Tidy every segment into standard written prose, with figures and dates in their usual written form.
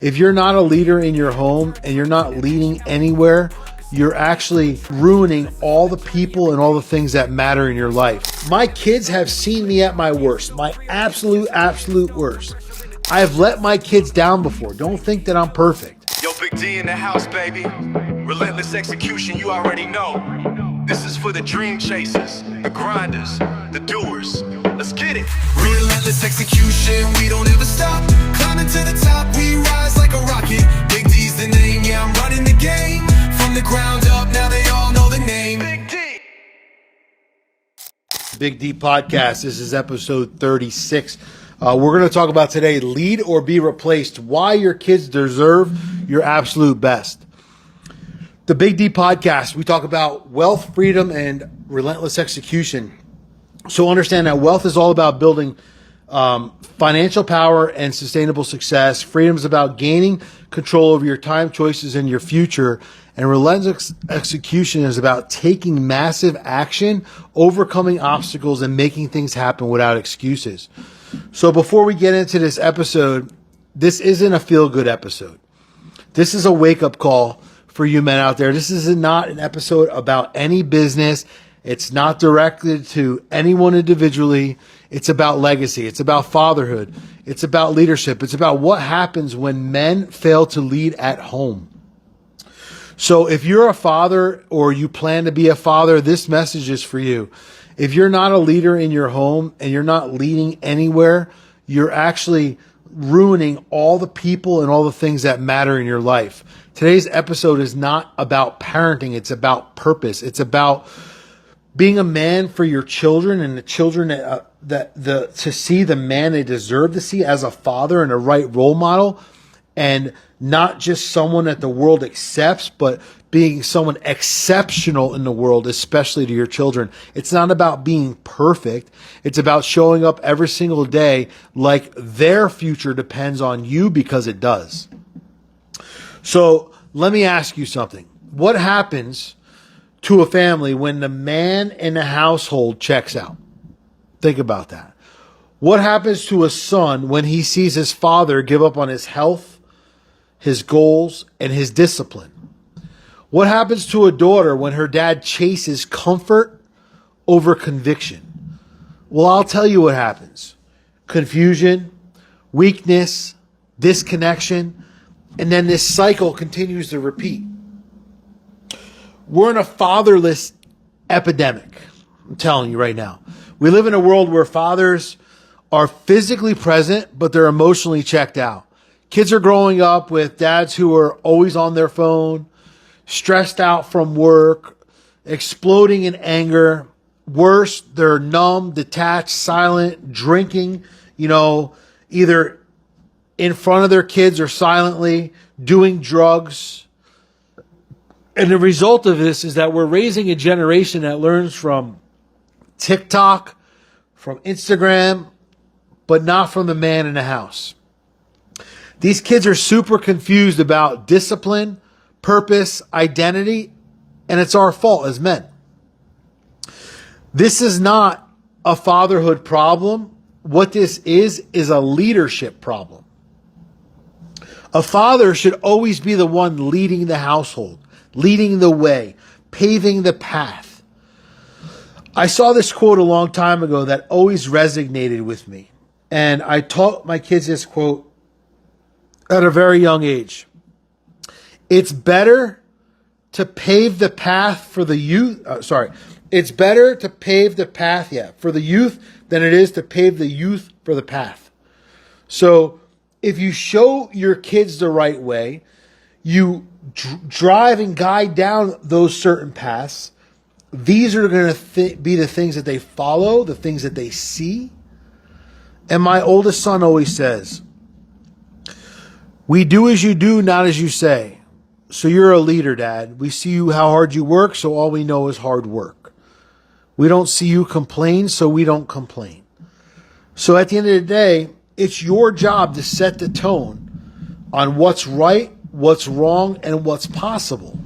If you're not a leader in your home and you're not leading anywhere, you're actually ruining all the people and all the things that matter in your life. My kids have seen me at my worst, my absolute worst. I have let my kids down before. Don't think that I'm perfect. Yo, Big D in the house, baby. Relentless execution, you already know. This is for the dream chasers, the grinders, the doers. Let's get it. Relentless execution, we don't ever stop. Climbing to the top, we rise like a rocket. Big D's the name, yeah, I'm running the game. From the ground up, now they all know the name. Big D. Big D Podcast. This is episode 36. We're going to talk about today, lead or be replaced, why your kids deserve your absolute best. The Big D Podcast, we talk about wealth, freedom, and relentless execution. So understand that wealth is all about building financial power and sustainable success. Freedom is about gaining control over your time, choices, and your future. And relentless execution is about taking massive action, overcoming obstacles, and making things happen without excuses. So before we get into this episode, this isn't a feel-good episode. This is a wake-up call for you men out there. This is not an episode about any business. It's not directed to anyone individually. It's about legacy. It's about fatherhood. It's about leadership. It's about what happens when men fail to lead at home. So if you're a father or you plan to be a father, this message is for you. If you're not a leader in your home and you're not leading anywhere, you're actually ruining all the people and all the things that matter in your life. Today's episode is not about parenting. It's about purpose. It's about being a man for your children and the children to see the man they deserve to see as a father and a right role model, and not just someone that the world accepts, but being someone exceptional in the world, especially to your children. It's not about being perfect. It's about showing up every single day like their future depends on you, because it does. So let me ask you something. What happens to a family when the man in the household checks out? Think about that. What happens to a son when he sees his father give up on his health, his goals, and his discipline? What happens to a daughter when her dad chases comfort over conviction? Well, I'll tell you what happens. Confusion, weakness, disconnection, and then this cycle continues to repeat. We're in a fatherless epidemic. I'm telling you right now. We live in a world where fathers are physically present, but they're emotionally checked out. Kids are growing up with dads who are always on their phone, stressed out from work, exploding in anger. Worse, they're numb, detached, silent, drinking, either in front of their kids or silently, doing drugs. And the result of this is that we're raising a generation that learns from TikTok, from Instagram, but not from the man in the house. These kids are super confused about discipline, purpose, identity, and it's our fault as men. This is not a fatherhood problem. What this is a leadership problem. A father should always be the one leading the household, leading the way, paving the path. I saw this quote a long time ago that always resonated with me. And I taught my kids this quote at a very young age. It's better to pave the path for the youth. It's better to pave the path, for the youth than it is to pave the youth for the path. So if you show your kids the right way, you drive and guide down those certain paths. These are going to be the things that they follow, the things that they see. And my oldest son always says, "We do as you do, not as you say." So you're a leader, Dad. We see you how hard you work, so all we know is hard work. We don't see you complain, so we don't complain. So at the end of the day, it's your job to set the tone on what's right, what's wrong, and what's possible.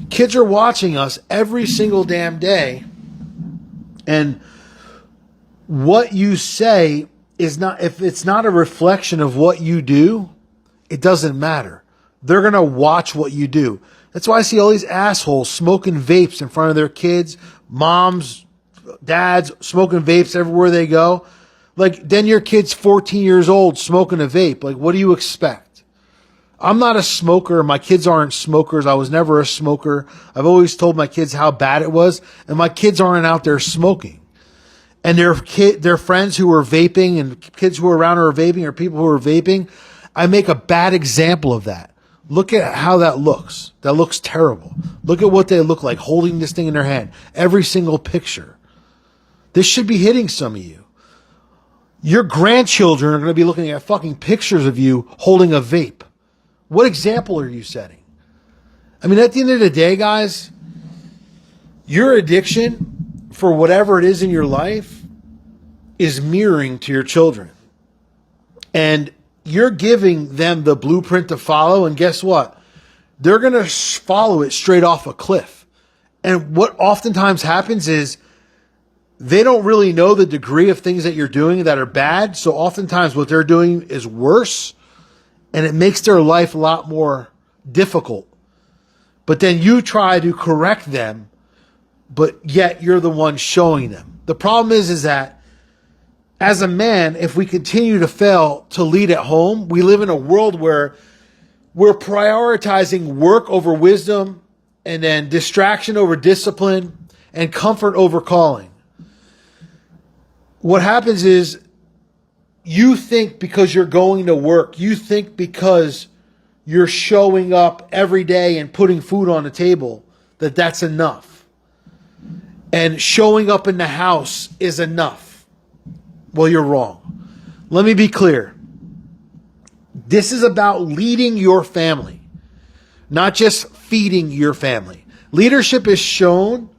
Kids are watching us every single damn day, and what you say is not, if it's not a reflection of what you do, It doesn't matter. They're going to watch what you do. That's why I see all these assholes smoking vapes in front of their kids, moms, dads smoking vapes everywhere they go. Like, then your kid's 14 years old smoking a vape. Like, what do you expect? I'm not a smoker. My kids aren't smokers. I was never a smoker. I've always told my kids how bad it was, and my kids aren't out there smoking. And their friends who are vaping and kids who are around who are vaping or people who are vaping, I make a bad example of that. Look at how that looks. That looks terrible. Look at what they look like holding this thing in their hand. Every single picture. This should be hitting some of you. Your grandchildren are going to be looking at fucking pictures of you holding a vape. What example are you setting? I mean, at the end of the day, guys, your addiction for whatever it is in your life is mirroring to your children. And you're giving them the blueprint to follow, and guess what? They're going to follow it straight off a cliff. And what oftentimes happens is they don't really know the degree of things that you're doing that are bad, so oftentimes what they're doing is worse, and it makes their life a lot more difficult. But then you try to correct them, but yet you're the one showing them. The problem is that as a man, if we continue to fail to lead at home, we live in a world where we're prioritizing work over wisdom, and then distraction over discipline, and comfort over calling. What happens is you think because you're going to work, you think because you're showing up every day and putting food on the table, that that's enough. And showing up in the house is enough. Well, you're wrong. Let me be clear. This is about leading your family, not just feeding your family. Leadership is shown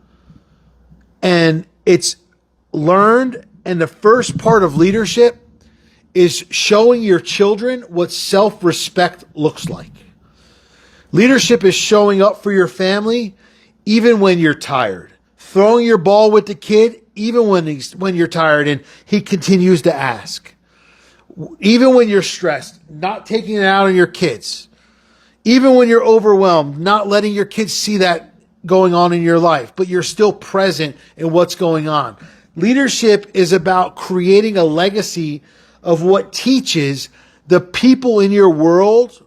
and it's learned, and the first part of leadership is showing your children what self-respect looks like. Leadership is showing up for your family even when you're tired. Throwing your ball with the kid even when you're tired and he continues to ask. Even when you're stressed, not taking it out on your kids. Even when you're overwhelmed, not letting your kids see that going on in your life, but you're still present in what's going on. Leadership is about creating a legacy of what teaches the people in your world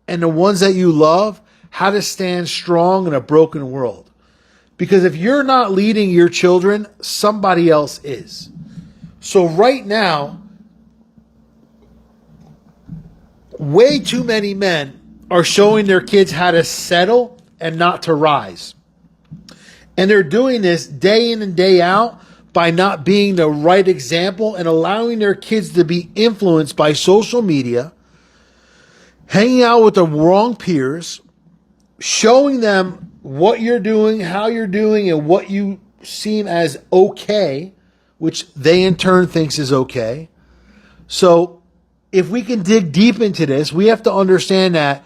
and the ones that you love how to stand strong in a broken world. Because if you're not leading your children, somebody else is. So right now, way too many men are showing their kids how to settle and not to rise. And they're doing this day in and day out by not being the right example and allowing their kids to be influenced by social media, hanging out with the wrong peers, showing them what you're doing, how you're doing, and what you seem as okay, which they in turn thinks is okay. So if we can dig deep into this, we have to understand that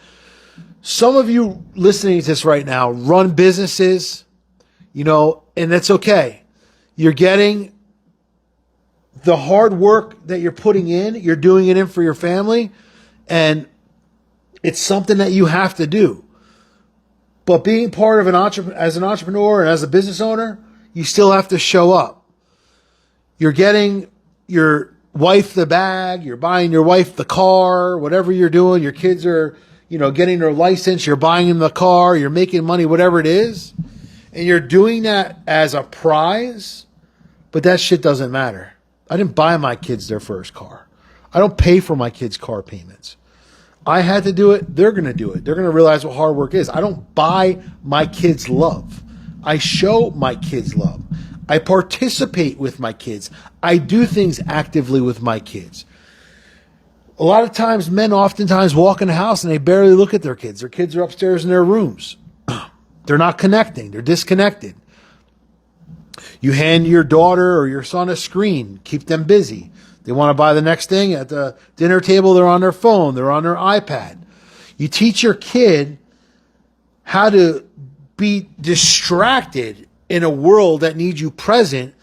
some of you listening to this right now run businesses, and that's okay. You're getting the hard work that you're putting in, you're doing it in for your family, and it's something that you have to do. But being part of as an entrepreneur and as a business owner, you still have to show up. You're getting your wife the bag, you're buying your wife the car, whatever you're doing. Your kids are, getting their license, you're buying them the car, you're making money, whatever it is. And you're doing that as a prize, but that shit doesn't matter. I didn't buy my kids their first car. I don't pay for my kids' car payments. I had to do it. They're going to do it. They're going to realize what hard work is. I don't buy my kids love. I show my kids love. I participate with my kids. I do things actively with my kids. A lot of times, men oftentimes walk in the house and they barely look at their kids. Their kids are upstairs in their rooms. They're not connecting. They're disconnected. You hand your daughter or your son a screen. Keep them busy. They want to buy the next thing at the dinner table. They're on their phone. They're on their iPad. You teach your kid how to be distracted in a world that needs you present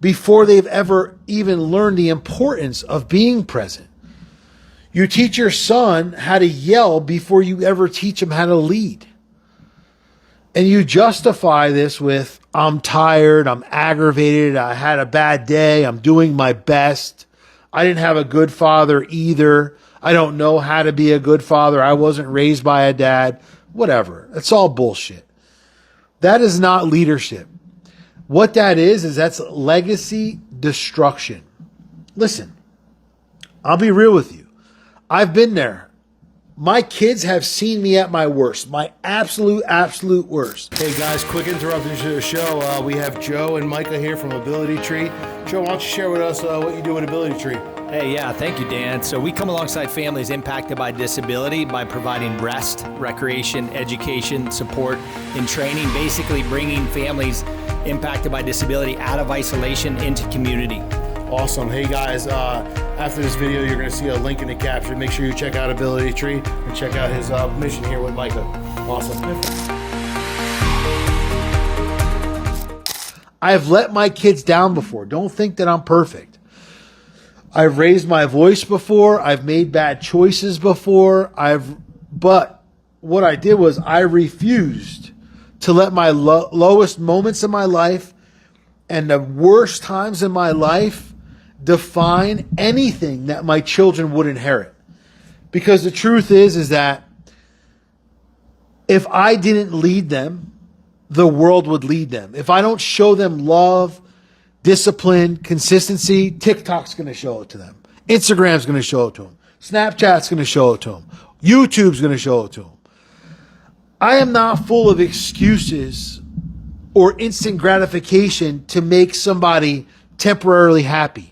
before they've ever even learned the importance of being present. You teach your son how to yell before you ever teach him how to lead. And you justify this with, I'm tired, I'm aggravated, I had a bad day, I'm doing my best. I didn't have a good father either. I don't know how to be a good father. I wasn't raised by a dad. Whatever. It's all bullshit. That is not leadership. What that is that's legacy destruction. Listen, I'll be real with you. I've been there. My kids have seen me at my worst, my absolute worst. Hey guys, quick interruption to the show. We have Joe and Micah here from Ability Tree. Joe, why don't you share with us what you do at Ability Tree? Hey, yeah, thank you, Dan. So we come alongside families impacted by disability by providing rest, recreation, education, support, and training, basically bringing families impacted by disability out of isolation into community. Awesome. Hey guys, after this video, you're going to see a link in the caption. Make sure you check out Ability Tree and check out his mission here with Micah. Awesome. I've let my kids down before. Don't think that I'm perfect. I've raised my voice before. I've made bad choices before. But what I did was I refused to let my lowest moments in my life and the worst times in my life define anything that my children would inherit. Because the truth is that if I didn't lead them, the world would lead them. If I don't show them love, discipline, consistency, TikTok's going to show it to them. Instagram's going to show it to them. Snapchat's going to show it to them. YouTube's going to show it to them. I am not full of excuses or instant gratification to make somebody temporarily happy.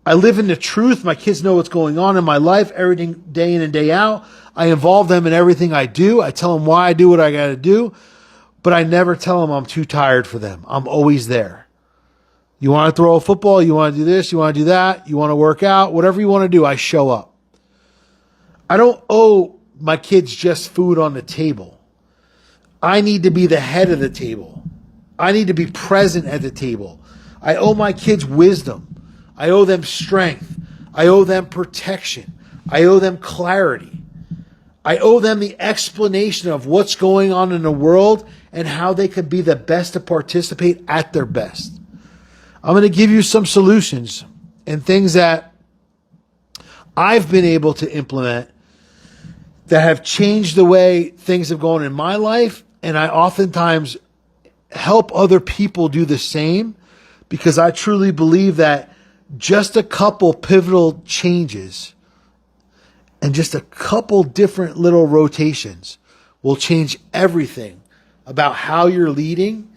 I live in the truth. My kids know what's going on in my life every day in and day out. I involve them in everything I do. I tell them why I do what I got to do, but I never tell them I'm too tired for them. I'm always there. You want to throw a football? You want to do this? You want to do that? You want to work out? Whatever you want to do, I show up. I don't owe my kids just food on the table. I need to be the head of the table. I need to be present at the table. I owe my kids wisdom. I owe them strength. I owe them protection. I owe them clarity. I owe them the explanation of what's going on in the world and how they can be the best to participate at their best. I'm going to give you some solutions and things that I've been able to implement that have changed the way things have gone in my life. And I oftentimes help other people do the same because I truly believe that just a couple pivotal changes and just a couple different little rotations will change everything about how you're leading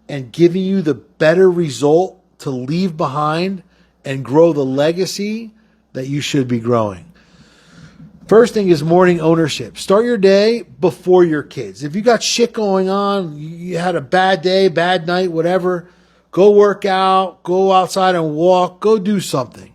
and giving you the better result to leave behind and grow the legacy that you should be growing. First thing is morning ownership. Start your day before your kids. If you got shit going on, you had a bad day, bad night, whatever, go work out, go outside and walk, go do something.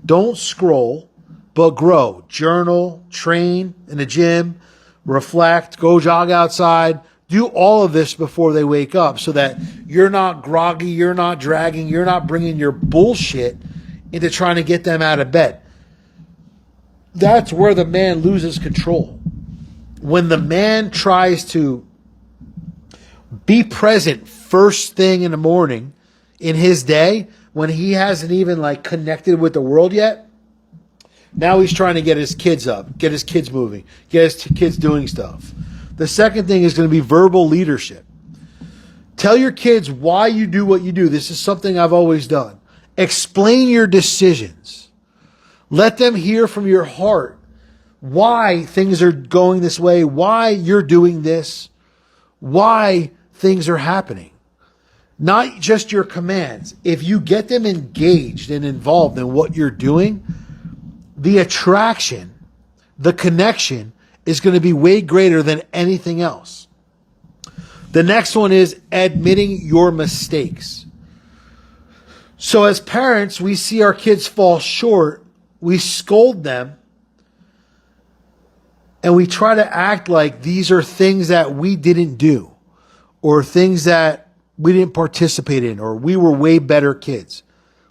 Don't scroll, but grow. Journal, train in the gym, reflect, go jog outside. Do all of this before they wake up so that you're not groggy, you're not dragging, you're not bringing your bullshit into trying to get them out of bed. That's where the man loses control. When the man tries to be present first thing in the morning in his day, when he hasn't even connected with the world yet, now he's trying to get his kids up, get his kids moving, get his kids doing stuff. The second thing is going to be verbal leadership. Tell your kids why you do what you do. This is something I've always done. Explain your decisions. Let them hear from your heart why things are going this way, why you're doing this, why things are happening. Not just your commands. If you get them engaged and involved in what you're doing, the attraction, the connection is going to be way greater than anything else. The next one is admitting your mistakes. So as parents, we see our kids fall short, we scold them, and we try to act like these are things that we didn't do or things that we didn't participate in or we were way better kids.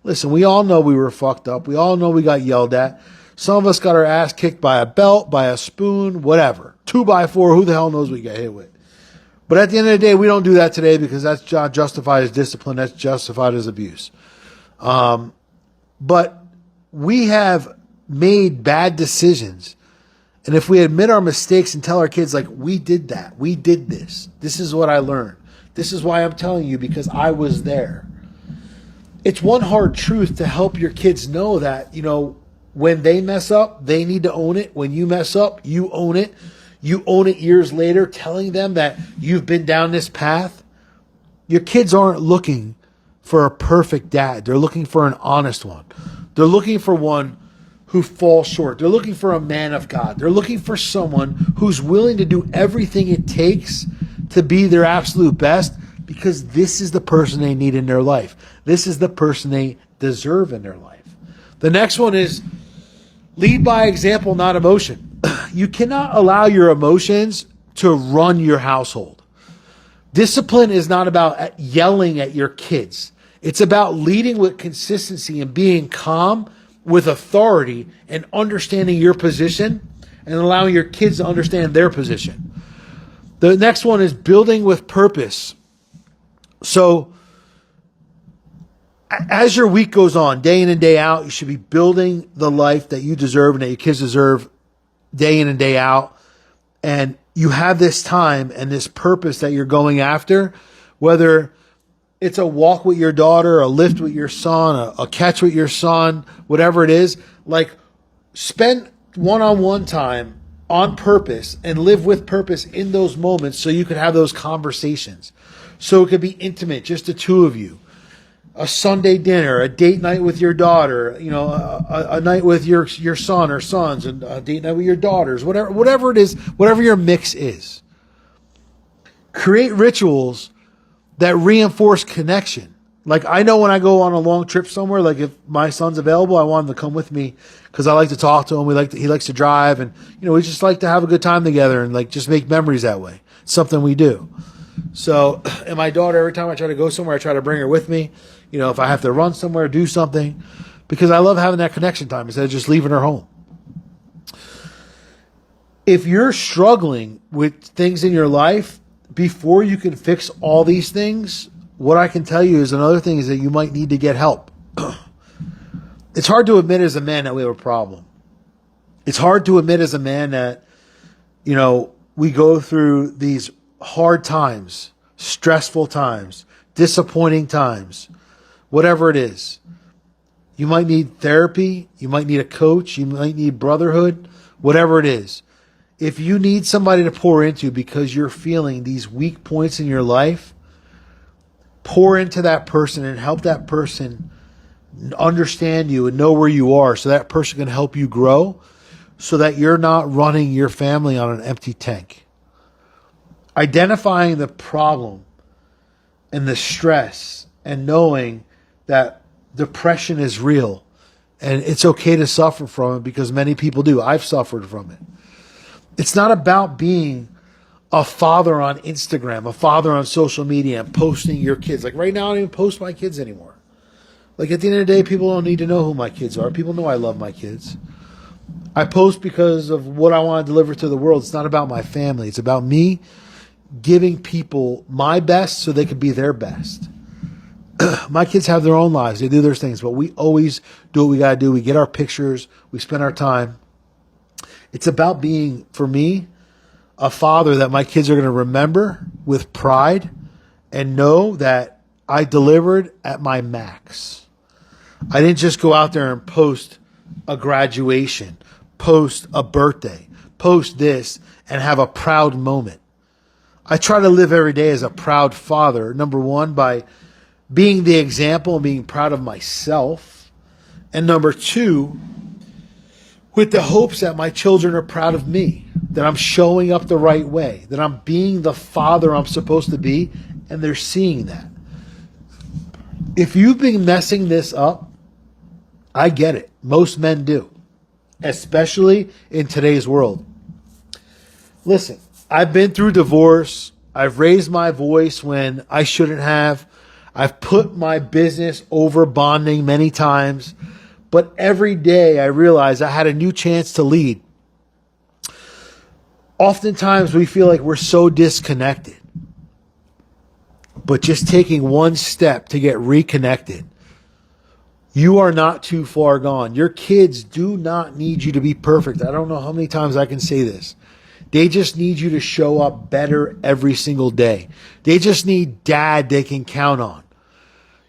Listen, we all know we were fucked up. We all know we got yelled at. Some of us got our ass kicked by a belt, by a spoon, whatever. 2x4, who the hell knows what we got hit with. But at the end of the day, we don't do that today because that's not justified as discipline. That's justified as abuse. But we have made bad decisions. And if we admit our mistakes and tell our kids, like, we did that, we did this, this is what I learned, this is why I'm telling you because I was there. It's one hard truth to help your kids know that, you know, when they mess up, they need to own it. When you mess up, you own it. You own it years later, telling them that you've been down this path. Your kids aren't looking for a perfect dad. They're looking for an honest one. They're looking for one who falls short. They're looking for a man of God. They're looking for someone who's willing to do everything it takes to be their absolute best because this is the person they need in their life. This is the person they deserve in their life. The next one is lead by example, not emotion. You cannot allow your emotions to run your household. Discipline is not about yelling at your kids. It's about leading with consistency and being calm with authority and understanding your position and allowing your kids to understand their position. The next one is building with purpose. So as your week goes on, day in and day out, you should be building the life that you deserve and that your kids deserve day in and day out. And you have this time and this purpose that you're going after, whether it's a walk with your daughter, a lift with your son, a catch with your son, whatever it is. Like, spend one-on-one time on purpose and live with purpose in those moments so you can have those conversations. So it could be intimate, just the two of you. A Sunday dinner, a date night with your daughter, you know, a night with your son or sons, and a date night with your daughters, whatever it is, whatever your mix is. Create rituals that reinforce connection. Like, I know when I go on a long trip somewhere, like if my son's available, I want him to come with me because I like to talk to him. He likes to drive, and you know, we just like to have a good time together and like just make memories that way. It's something we do. So, and my daughter, every time I try to go somewhere, I try to bring her with me. You know, if I have to run somewhere, do something, because I love having that connection time instead of just leaving her home. If you're struggling with things in your life, before you can fix all these things, what I can tell you is another thing is that you might need to get help. It's hard to admit as a man that we have a problem. It's hard to admit as a man that, you know, we go through these hard times, stressful times, disappointing times, whatever it is. You might need therapy. You might need a coach. You might need brotherhood, whatever it is. If you need somebody to pour into because you're feeling these weak points in your life, pour into that person and help that person understand you and know where you are so that person can help you grow so that you're not running your family on an empty tank. Identifying the problem and the stress and knowing that depression is real and it's okay to suffer from it because many people do. I've suffered from it. It's not about being a father on Instagram, a father on social media and posting your kids. Like right now, I don't even post my kids anymore. Like at the end of the day, people don't need to know who my kids are. People know I love my kids. I post because of what I want to deliver to the world. It's not about my family. It's about me giving people my best so they can be their best. My kids have their own lives. They do their things, but we always do what we got to do. We get our pictures. We spend our time. It's about being, for me, a father that my kids are going to remember with pride and know that I delivered at my max. I didn't just go out there and post a graduation, post a birthday, post this, and have a proud moment. I try to live every day as a proud father, number one, by being the example and being proud of myself. And number two, with the hopes that my children are proud of me, that I'm showing up the right way, that I'm being the father I'm supposed to be, and they're seeing that. If you've been messing this up, I get it. Most men do, especially in today's world. Listen, I've been through divorce. I've raised my voice when I shouldn't have. I've put my business over bonding many times. But every day I realized I had a new chance to lead. Oftentimes we feel like we're so disconnected. But just taking one step to get reconnected, you are not too far gone. Your kids do not need you to be perfect. I don't know how many times I can say this. They just need you to show up better every single day. They just need dad they can count on.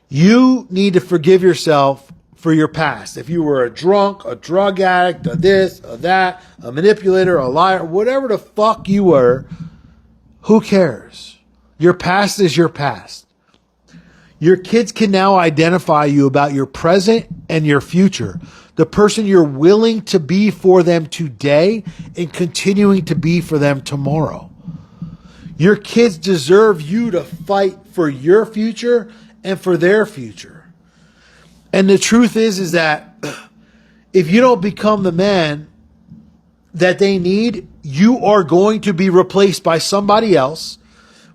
You need to forgive yourself for your past. If you were a drunk, a drug addict, a this, a that, a manipulator, a liar, whatever the fuck you were, who cares? Your past is your past. Your kids can now identify you about your present and your future. The person you're willing to be for them today and continuing to be for them tomorrow. Your kids deserve you to fight for your future and for their future. And the truth is that if you don't become the man that they need, you are going to be replaced by somebody else,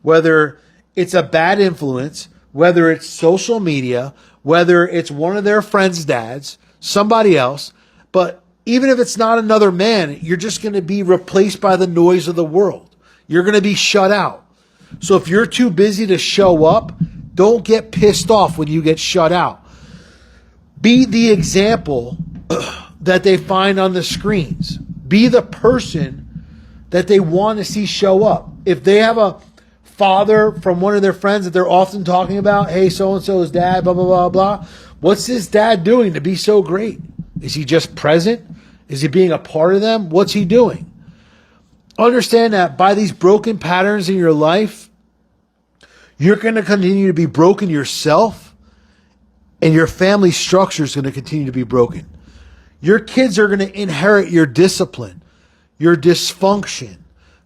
whether it's a bad influence, whether it's social media, whether it's one of their friends' dads, somebody else. But even if it's not another man, you're just going to be replaced by the noise of the world. You're going to be shut out. So if you're too busy to show up, don't get pissed off when you get shut out. Be the example that they find on the screens. Be the person that they want to see show up. If they have a father from one of their friends that they're often talking about, hey, so-and-so's dad, blah, blah, blah, blah. What's this dad doing to be so great? Is he just present? Is he being a part of them? What's he doing? Understand that by these broken patterns in your life, you're going to continue to be broken yourself, and your family structure is going to continue to be broken. Your kids are going to inherit your discipline, your dysfunction,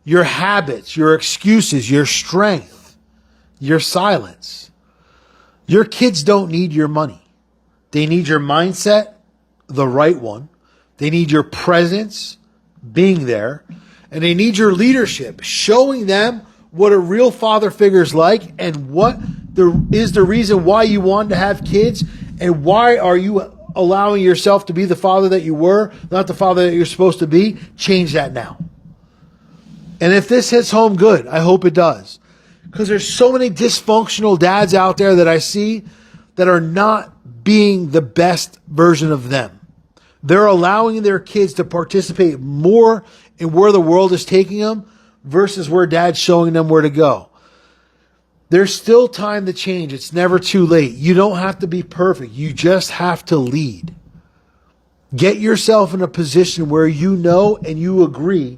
your habits, your excuses, your strength, your silence. Your kids don't need your money. They need your mindset, the right one. They need your presence, being there. And they need your leadership, showing them what a real father figure is like and what is the reason why you wanted to have kids and why are you allowing yourself to be the father that you were, not the father that you're supposed to be. Change that now. And if this hits home, good. I hope it does. Because there's so many dysfunctional dads out there that I see that are not being the best version of them. They're allowing their kids to participate more in where the world is taking them versus where dad's showing them where to go. There's still time to change. It's never too late. You don't have to be perfect. You just have to lead. Get yourself in a position where you know and you agree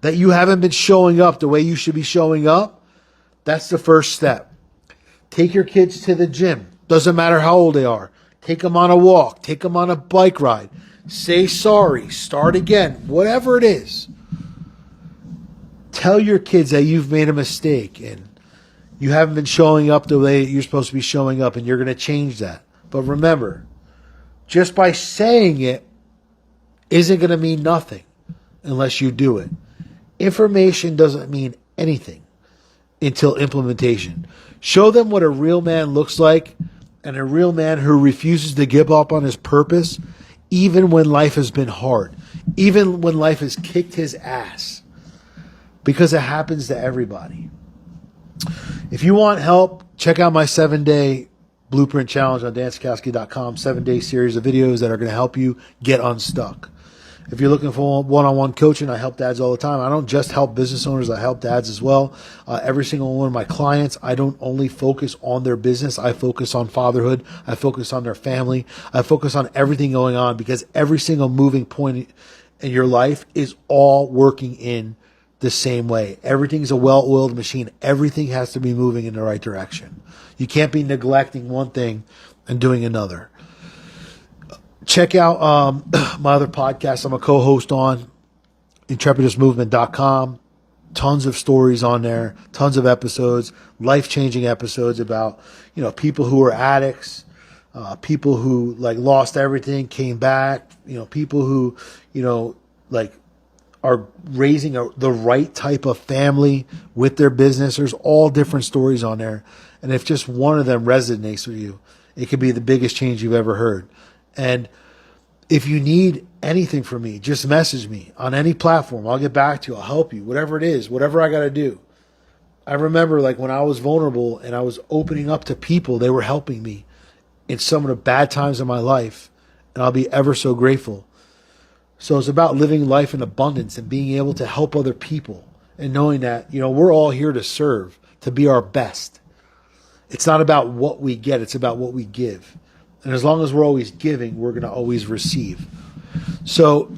that you haven't been showing up the way you should be showing up. That's the first step. Take your kids to the gym. Doesn't matter how old they are. Take them on a walk. Take them on a bike ride. Say sorry. Start again. Whatever it is. Tell your kids that you've made a mistake and you haven't been showing up the way you're supposed to be showing up, and you're going to change that. But remember, just by saying it isn't going to mean nothing unless you do it. Information doesn't mean anything until implementation. Show them what a real man looks like, and a real man who refuses to give up on his purpose even when life has been hard, even when life has kicked his ass, because it happens to everybody. If you want help, check out my 7-day blueprint challenge on danskowski.com, 7-day series of videos that are going to help you get unstuck. If you're looking for one-on-one coaching, I help dads all the time. I don't just help business owners. I help dads as well. Every single one of my clients, I don't only focus on their business. I focus on fatherhood. I focus on their family. I focus on everything going on because every single moving point in your life is all working in the same way. Everything's a well-oiled machine. Everything has to be moving in the right direction. You can't be neglecting one thing and doing another. Check out my other podcast I'm a co-host on, intrepidusmovement.com. Tons of stories on there, tons of episodes, life-changing episodes about, people who are addicts, people who lost everything, came back, people who, are raising the right type of family with their business. There's all different stories on there. And if just one of them resonates with you, it could be the biggest change you've ever heard. And If you need anything from me, just message me on any platform. I'll get back to you. I'll help you. Whatever it is, whatever I got to do. I remember like when I was vulnerable and I was opening up to people, they were helping me in some of the bad times of my life. And I'll be ever so grateful. So it's about living life in abundance and being able to help other people and knowing that, we're all here to serve, to be our best. It's not about what we get. It's about what we give. And as long as we're always giving, we're going to always receive. So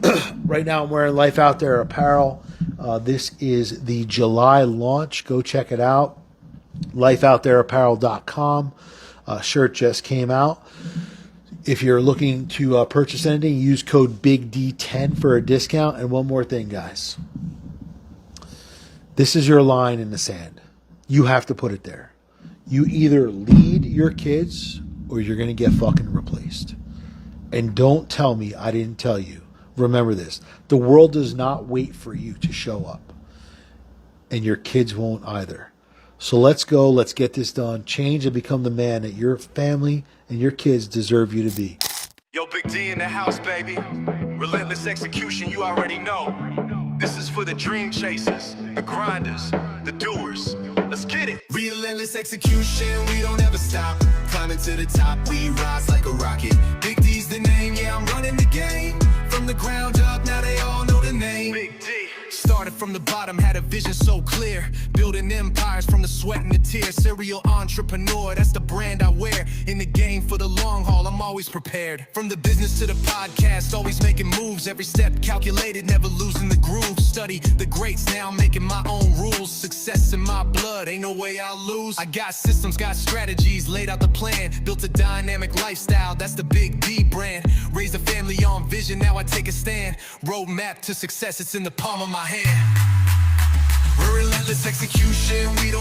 right now I'm wearing Life Out There apparel. This is the July launch. Go check it out. lifeoutthereapparel.com. Shirt just came out. If you're looking to purchase anything, use code BIGD10 for a discount. And one more thing, guys. This is your line in the sand. You have to put it there. You either lead your kids or you're going to get fucking replaced. And don't tell me I didn't tell you. Remember this. The world does not wait for you to show up. And your kids won't either. So let's go. Let's get this done. Change and become the man that your family and your kids deserve you to be. Yo, Big D in the house, baby. Relentless execution, you already know. This is for the dream chasers, the grinders, the doers. Let's get it. Relentless execution, we don't ever stop. Climbing to the top, we rise like a rocket. Big D's the name, yeah, I'm running the game. From the ground up, now they all know the name. Big D. Started from the bottom, had a vision so clear. Building empires from the sweat and the tears. Serial entrepreneur, that's the brand I wear. In the game for the long haul, I'm always prepared. From the business to the podcast, always making moves. Every step calculated, never losing the groove. Study the greats, now making my own rules. Success in my blood, ain't no way I'll lose. I got systems, got strategies, laid out the plan. Built a dynamic lifestyle, that's the Big D brand. Raised a family on vision, now I take a stand. Roadmap to success, it's in the palm of my hand. We're relentless execution, we don't